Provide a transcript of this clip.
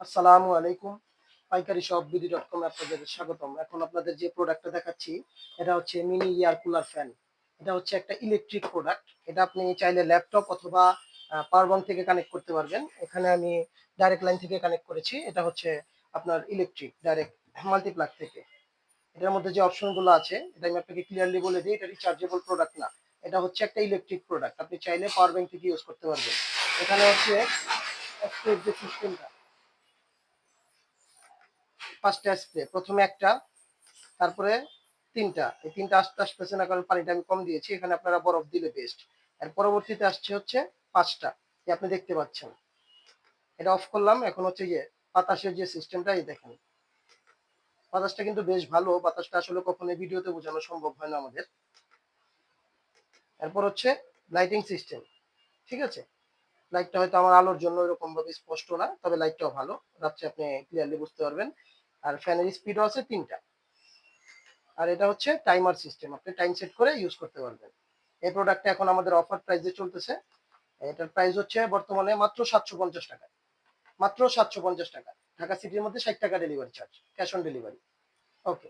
আসসালামু আলাইকুম। পাইকারি শপ বিডি.কম এ আপনাদের স্বাগতম। এখন আপনাদের যে প্রোডাক্টটা দেখাচ্ছি এটা হচ্ছে মিনি এয়ার কুলার ফ্যান। এটা হচ্ছে একটা ইলেকট্রিক প্রোডাক্ট। এটা আপনি চাইলে ল্যাপটপ অথবা পাওয়ার ব্যাংক থেকে কানেক্ট করতে পারবেন। এখানে আমি ডাইরেক্ট লাইন থেকে কানেক্ট করেছি। এটা হচ্ছে আপনার ইলেকট্রিক ডাইরেক্ট মাল্টিপ্লাগ থেকে। এটার মধ্যে যে অপশনগুলো আছে এটা আমি আপনাকে ক্লিয়ারলি বলে দিই, এটা রিচার্জেবল প্রোডাক্ট না। এটা হচ্ছে একটা ইলেকট্রিক প্রোডাক্ট। আপনি চাইলে পাওয়ার ব্যাংক থেকে ইউজ করতে পারবেন। এখানে হচ্ছে যে সিস্টেমটা 5টা স্প্রে, প্রথমে একটা, তারপরে 3টা। এই 3টা আস্তে আসতেছে না, কারণ পানিটা আমি কম দিয়েছি। এখানে আপনারা বরফ দিলে বেস্ট। এর পরবর্তীতে আসছে হচ্ছে 5টা, এই আপনি দেখতে পাচ্ছেন। এটা অফ করলাম। এখন হচ্ছে যে বাতাসের যে সিস্টেমটা, এই দেখেন বাতাসটা কিন্তু বেশ ভালো। বাতাসটা আসলে কখনো ভিডিওতে বোঝানো সম্ভব হয় না আমাদের। এরপর হচ্ছে লাইটিং সিস্টেম, ঠিক আছে। লাইটটা হয়তো আমার আলোর জন্য এরকম ভাবে স্পষ্ট না, তবে লাইটটাও ভালো, রাত্রে আপনি ক্লিয়ারলি বুঝতে পারবেন। আর ফ্যানের স্পিডও আছে 3টা। আর এটা হচ্ছে টাইমার সিস্টেম, আপনি টাইম সেট করে ইউজ করতে পারবেন। এই প্রোডাক্টটা এখন আমাদের অফার প্রাইসে চলতেছে। এটার প্রাইস হচ্ছে বর্তমানে মাত্র 750 টাকা। মাত্র 750 টাকা। ঢাকা সিটির মধ্যে 60 টাকা delivery charge, cash on delivery. Okay.